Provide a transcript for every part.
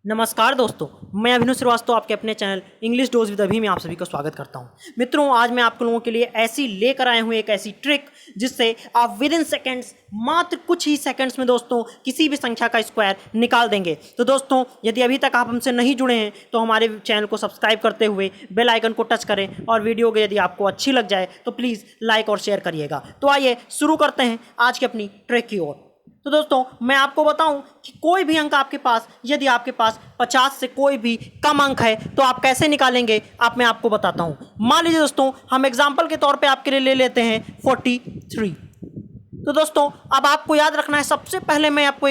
नमस्कार दोस्तों, मैं अभिनव श्रीवास्तव आपके अपने चैनल इंग्लिश डोज विद अभी में आप सभी को स्वागत करता हूं। मित्रों, आज मैं आप लोगों के लिए ऐसी लेकर आया हूं एक ऐसी ट्रिक जिससे आप विद इन सेकेंड्स, मात्र कुछ ही सेकंड्स में दोस्तों किसी भी संख्या का स्क्वायर निकाल देंगे। तो दोस्तों, यदि अभी तक आप हमसे नहीं जुड़े हैं तो हमारे चैनल को सब्सक्राइब करते हुए बेल आइकन को टच करें और वीडियो को यदि आपको अच्छी लग जाए तो प्लीज़ लाइक और शेयर करिएगा। तो आइए शुरू करते हैं आज की अपनी ट्रिक की ओर। तो दोस्तों, मैं आपको बताऊं कि कोई भी अंक आपके पास, यदि आपके पास 50 से कोई भी कम अंक है तो आप कैसे निकालेंगे, मैं आपको बताता हूं। मान लीजिए दोस्तों, हम एग्जांपल के तौर पे आपके लिए ले लेते हैं 43। तो दोस्तों, अब आपको याद रखना है, सबसे पहले मैं आपको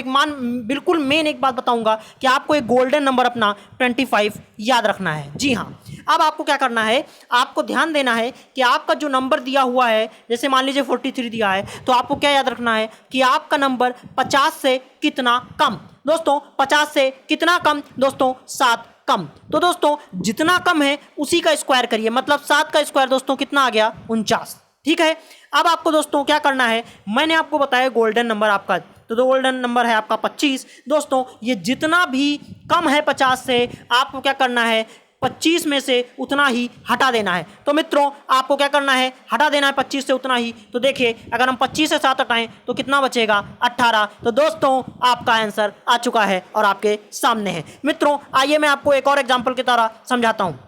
बिल्कुल मेन एक बात बताऊंगा कि आपको एक गोल्डन नंबर अपना 25 याद रखना है। जी हाँ, अब आपको क्या करना है, आपको ध्यान देना है कि आपका जो नंबर दिया हुआ है, जैसे मान लीजिए 43 दिया है, तो आपको क्या याद रखना है कि आपका नंबर 50 से कितना कम। दोस्तों, 50 से कितना कम दोस्तों? 7 कम। तो दोस्तों, जितना कम है उसी का स्क्वायर करिए, मतलब 7 का स्क्वायर दोस्तों कितना आ गया? 49। ठीक है। अब आपको दोस्तों क्या करना है, मैंने आपको बताया गोल्डन नंबर आपका, तो गोल्डन नंबर है आपका 25। दोस्तों, ये जितना भी कम है 50 से, आपको क्या करना है, 25 में से उतना ही हटा देना है। तो मित्रों, आपको क्या करना है, हटा देना है 25 से उतना ही। तो देखिए, अगर हम 25 से 7 हटाएं तो कितना बचेगा? 18। तो दोस्तों, आपका आंसर आ चुका है और आपके सामने है। मित्रों, आइए मैं आपको एक और एग्जाम्पल की तरह समझाता हूँ।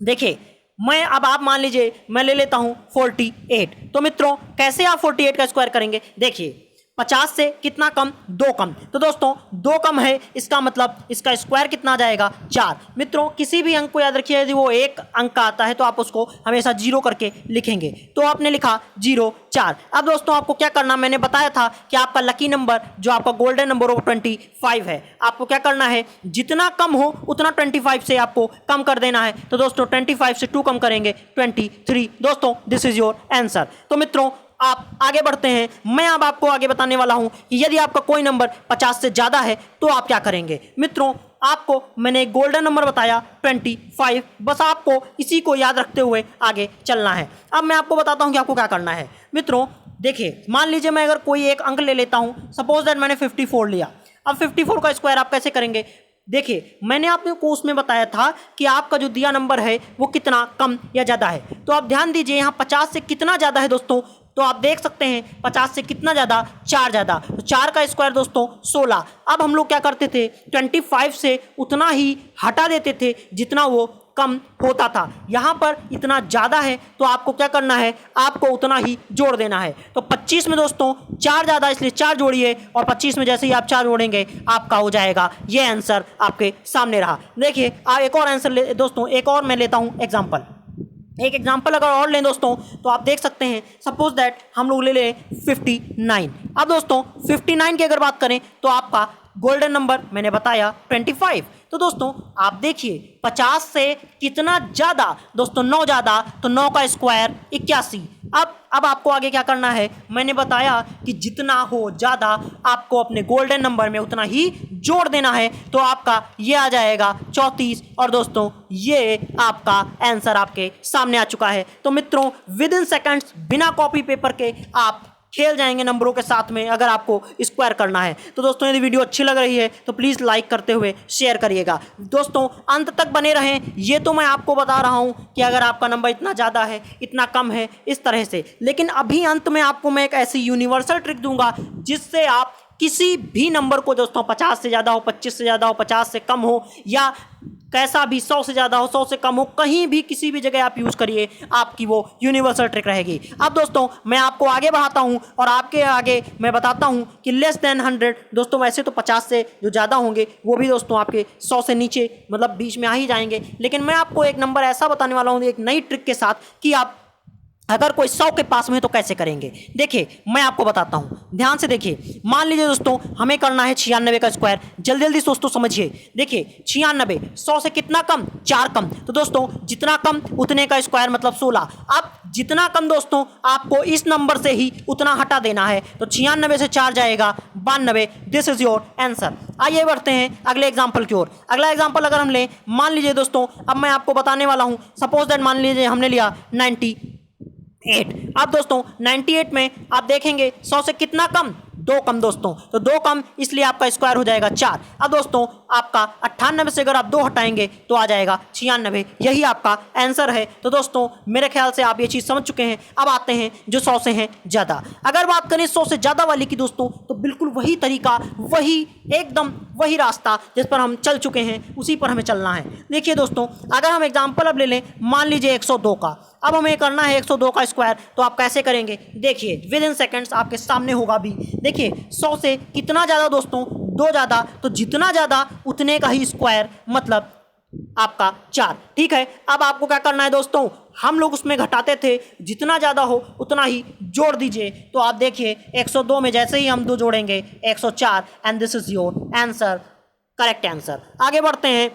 देखिए, आप मान लीजिए मैं ले लेता हूं 48। तो मित्रों, कैसे आप 48 का स्क्वायर करेंगे? देखिए, 50 से कितना कम? 2 कम। तो दोस्तों, 2 कम है, इसका मतलब इसका स्क्वायर कितना आ जाएगा? 4। मित्रों, किसी भी अंक को याद रखिए, यदि वो एक अंक का आता है तो आप उसको हमेशा 0 करके लिखेंगे। तो आपने लिखा 0, 4। अब दोस्तों, आपको क्या करना, मैंने बताया था कि आपका लकी नंबर, जो आपका गोल्डन नंबर वो 25 है। आपको क्या करना है, जितना कम हो उतना 25 से आपको कम कर देना है। तो दोस्तों, 25 से 2 कम करेंगे 23। दोस्तों, दिस इज योर आंसर। तो मित्रों, आप आगे बढ़ते हैं। मैं अब आपको आगे बताने वाला हूं कि यदि आपका कोई नंबर 50 से ज़्यादा है तो आप क्या करेंगे। मित्रों, आपको मैंने एक गोल्डन नंबर बताया 25, बस आपको इसी को याद रखते हुए आगे चलना है। अब मैं आपको बताता हूं कि आपको क्या करना है। मित्रों देखिए, मान लीजिए मैं अगर कोई एक अंक ले लेता हूं, सपोज दैट मैंने 54 लिया। अब 54 का स्क्वायर आप कैसे करेंगे? देखिए, मैंने आपको उसमें बताया था कि आपका जो दिया नंबर है वो कितना कम या ज़्यादा है। तो आप ध्यान दीजिए, यहाँ 50 से कितना ज़्यादा है दोस्तों? तो आप देख सकते हैं 50 से कितना ज़्यादा? 4 ज़्यादा। तो 4 का स्क्वायर दोस्तों 16। अब हम लोग क्या करते थे, 25 से उतना ही हटा देते थे जितना वो कम होता था। यहाँ पर इतना ज़्यादा है तो आपको क्या करना है, आपको उतना ही जोड़ देना है। तो 25 में दोस्तों 4 ज़्यादा, इसलिए 4 जोड़िए, और 25 में जैसे ही आप 4 जोड़ेंगे आपका हो जाएगा ये आंसर आपके सामने रहा। देखिए, आप एक और आंसर दोस्तों, एक और मैं लेता हूँ एग्जाम्पल। एक एग्जाम्पल अगर और लें दोस्तों, तो आप देख सकते हैं, सपोज दैट हम लोग ले लें 59। अब दोस्तों, 59 की अगर बात करें तो आपका गोल्डन नंबर मैंने बताया 25। तो दोस्तों, आप देखिए, 50 से कितना ज़्यादा दोस्तों? 9 ज़्यादा। तो 9 का स्क्वायर 81। अब आपको आगे क्या करना है, मैंने बताया कि जितना हो ज़्यादा आपको अपने गोल्डन नंबर में उतना ही जोड़ देना है। तो आपका ये आ जाएगा 34। और दोस्तों, ये आपका आंसर आपके सामने आ चुका है। तो मित्रों, विद इन सेकेंड्स, बिना कॉपी पेपर के आप खेल जाएंगे नंबरों के साथ में, अगर आपको स्क्वायर करना है। तो दोस्तों, यदि वीडियो अच्छी लग रही है तो प्लीज़ लाइक करते हुए शेयर करिएगा। दोस्तों, अंत तक बने रहें। ये तो मैं आपको बता रहा हूं कि अगर आपका नंबर इतना ज़्यादा है, इतना कम है, इस तरह से, लेकिन अभी अंत में आपको मैं एक ऐसी यूनिवर्सल ट्रिक दूंगा जिससे आप किसी भी नंबर को दोस्तों, 50 से ज़्यादा हो, 25 से ज़्यादा हो, 50 से कम हो, या कैसा भी 100 से ज़्यादा हो, 100 से कम हो, कहीं भी किसी भी जगह आप यूज़ करिए, आपकी वो यूनिवर्सल ट्रिक रहेगी। अब दोस्तों, मैं आपको आगे बढ़ाता हूं और आपके आगे मैं बताता हूं कि लेस देन 100 दोस्तों, वैसे तो 50 से जो ज़्यादा होंगे वो भी दोस्तों आपके 100 से नीचे, मतलब बीच में आ ही जाएंगे। लेकिन मैं आपको एक नंबर ऐसा बताने वाला हूँ एक नई ट्रिक के साथ कि आप अगर कोई 100 के पास में है तो कैसे करेंगे। देखिए, मैं आपको बताता हूं, ध्यान से देखिए। मान लीजिए दोस्तों, हमें करना है 96 का स्क्वायर। जल्दी जल्दी दोस्तों समझिए। देखिए, 96, 100 से कितना कम? 4 कम। तो दोस्तों, जितना कम उतने का स्क्वायर, मतलब 16। अब जितना कम दोस्तों, आपको इस नंबर से ही उतना हटा देना है। तो 96 से 4 जाएगा 92। This is your answer. आइए बढ़ते हैं अगले एग्जाम्पल की ओर। अगला एग्जाम्पल अगर हम लें, मान लीजिए दोस्तों, अब मैं आपको बताने वाला हूँ, सपोज दैट मान लीजिए हमने लिया 98। अब दोस्तों, 98 में आप देखेंगे 100 से कितना कम? 2 कम दोस्तों, तो 2 कम इसलिए आपका स्क्वायर हो जाएगा 4। अब दोस्तों आपका 98 से अगर आप 2 हटाएंगे तो आ जाएगा 96, यही आपका आंसर है। तो दोस्तों मेरे ख्याल से आप ये चीज़ समझ चुके हैं। अब आते हैं जो 100 से हैं ज़्यादा। अगर बात करें 100 से ज़्यादा वाली की दोस्तों, तो बिल्कुल वही तरीका, वही एकदम वही रास्ता जिस पर हम चल चुके हैं, उसी पर हमें चलना है। देखिए दोस्तों, अगर हम एग्जाम्पल अब ले लें, मान लीजिए 102 का, अब हमें करना है 102 का स्क्वायर, तो आप कैसे करेंगे? देखिए विद इन सेकेंड्स आपके सामने होगा भी। देखिए 100 से कितना ज़्यादा दोस्तों, 2 ज़्यादा, तो जितना ज़्यादा उतने का ही स्क्वायर, मतलब आपका 4। ठीक है, अब आपको क्या करना है दोस्तों, हम लोग उसमें घटाते थे, जितना ज़्यादा हो उतना ही जोड़ दीजिए। तो आप देखिए 102 में जैसे ही हम 2 जोड़ेंगे 104, and this is your answer, correct answer. आगे बढ़ते हैं,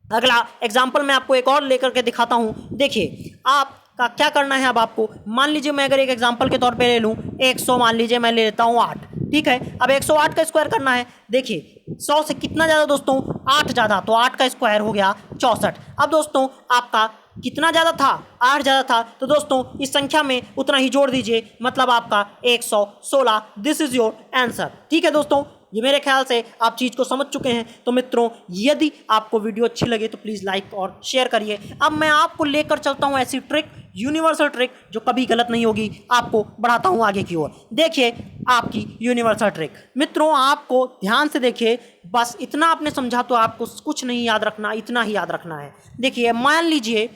अगला एग्जाम्पल मैं आपको एक और लेकर के दिखाता हूँ। देखिए आपका क्या करना है। अब आपको मान लीजिए मैं अगर एक एग्जाम्पल के तौर पे ले लूँ 100, मान लीजिए मैं ले लेता हूँ 8। ठीक है, अब 108 का स्क्वायर करना है। देखिए 100 से कितना ज़्यादा दोस्तों, 8 ज़्यादा, तो 8 का स्क्वायर हो गया 64। अब दोस्तों आपका कितना ज़्यादा था, 8 ज़्यादा था, तो दोस्तों इस संख्या में उतना ही जोड़ दीजिए, मतलब आपका 116। This is your answer. ठीक है दोस्तों, ये मेरे ख्याल से आप चीज़ को समझ चुके हैं। तो मित्रों, यदि आपको वीडियो अच्छी लगे तो प्लीज़ लाइक और शेयर करिए। अब मैं आपको लेकर चलता हूँ ऐसी ट्रिक, यूनिवर्सल ट्रिक, जो कभी गलत नहीं होगी, आपको बढ़ाता हूँ आगे की ओर। देखिए आपकी यूनिवर्सल ट्रिक, मित्रों आपको ध्यान से देखिए, बस इतना आपने समझा तो आपको कुछ नहीं याद रखना, इतना ही याद रखना है। देखिए मान लीजिए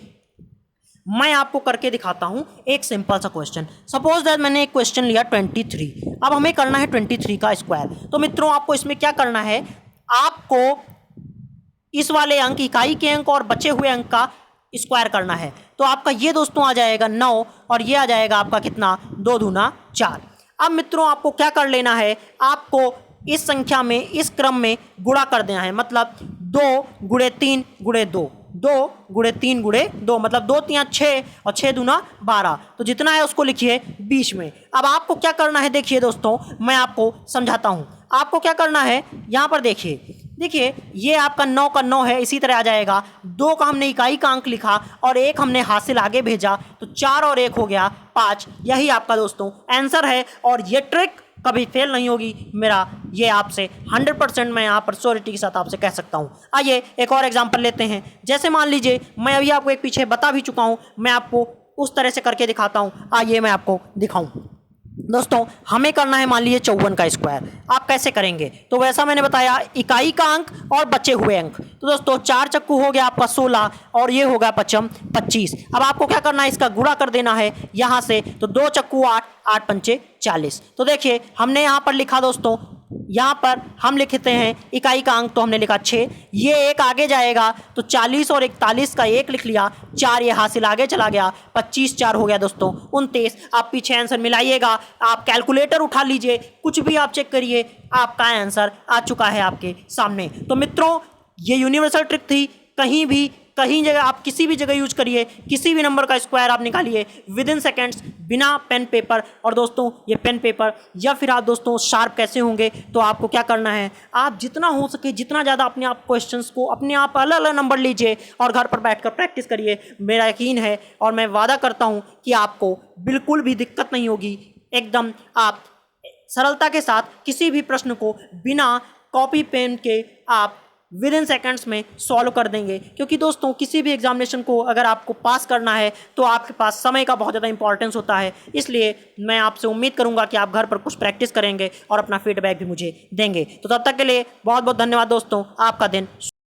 मैं आपको करके दिखाता हूं एक सिंपल सा क्वेश्चन। सपोज दैट मैंने एक क्वेश्चन लिया 23, अब हमें करना है 23 का स्क्वायर। तो मित्रों आपको इसमें क्या करना है, आपको इस वाले अंक, इकाई के अंक और बचे हुए अंक का स्क्वायर करना है। तो आपका ये दोस्तों आ जाएगा 9, और ये आ जाएगा आपका कितना, 2 दूना 4। अब मित्रों आपको क्या कर लेना है, आपको इस संख्या में, इस क्रम में गुणा कर देना है, मतलब 2 गुणे 3 गुणे 2, 2 गुणे 3 गुणे 2, मतलब 2 3 6 और 6 दूना 12, तो जितना है उसको लिखिए बीच में। अब आपको क्या करना है, देखिए दोस्तों मैं आपको समझाता हूँ। आपको क्या करना है, यहाँ पर देखिए, देखिए ये आपका 9 का 9 है, इसी तरह आ जाएगा। 2 का हमने इकाई का अंक लिखा और 1 हमने हासिल आगे भेजा, तो 4 और 1 हो गया 5। यही आपका दोस्तों आंसर है, और ये ट्रिक कभी फेल नहीं होगी, मेरा ये आपसे 100% मैं यहाँ पर श्योरिटी के साथ आपसे कह सकता हूँ। आइए एक और एग्जांपल लेते हैं। जैसे मान लीजिए मैं अभी आपको एक पीछे बता भी चुका हूँ, मैं आपको उस तरह से करके दिखाता हूँ। आइए मैं आपको दिखाऊँ। दोस्तों हमें करना है मान लीजिए 54 का स्क्वायर। आप कैसे करेंगे, तो वैसा मैंने बताया, इकाई का अंक और बचे हुए अंक। तो दोस्तों 4 चक्कू हो गया आपका 16, और ये हो गया 25। अब आपको क्या करना है, इसका गुणा कर देना है यहाँ से, तो 2 चक्कू 8, 8 पंचे 40। तो देखिए हमने यहाँ पर लिखा दोस्तों, यहाँ पर हम लिखते हैं इकाई का अंक, तो हमने लिखा 6, ये एक आगे जाएगा, तो 40 और 41 का 1 लिख लिया, 4 ये हासिल आगे चला गया, 25 4 हो गया दोस्तों 29। आप पीछे आंसर मिलाइएगा, आप कैलकुलेटर उठा लीजिए, कुछ भी आप चेक करिए, आपका आंसर आ चुका है आपके सामने। तो मित्रों ये यूनिवर्सल ट्रिक थी, कहीं जगह आप किसी भी जगह यूज करिए, किसी भी नंबर का स्क्वायर आप निकालिए विद इन सेकेंड्स, बिना पेन पेपर। और दोस्तों ये पेन पेपर या फिर आप दोस्तों शार्प कैसे होंगे, तो आपको क्या करना है, आप जितना हो सके जितना ज़्यादा अपने आप क्वेश्चंस को अपने आप अलग अलग नंबर लीजिए और घर पर बैठकर प्रैक्टिस करिए। मेरा यकीन है और मैं वादा करता हूँ कि आपको बिल्कुल भी दिक्कत नहीं होगी, एकदम आप सरलता के साथ किसी भी प्रश्न को बिना कॉपी पेन के आप विद इन सेकेंड्स में सॉल्व कर देंगे। क्योंकि दोस्तों किसी भी एग्जामिनेशन को अगर आपको पास करना है तो आपके पास समय का बहुत ज़्यादा इंपॉर्टेंस होता है। इसलिए मैं आपसे उम्मीद करूंगा कि आप घर पर कुछ प्रैक्टिस करेंगे और अपना फीडबैक भी मुझे देंगे। तो तब तक के लिए बहुत बहुत धन्यवाद दोस्तों, आपका दिन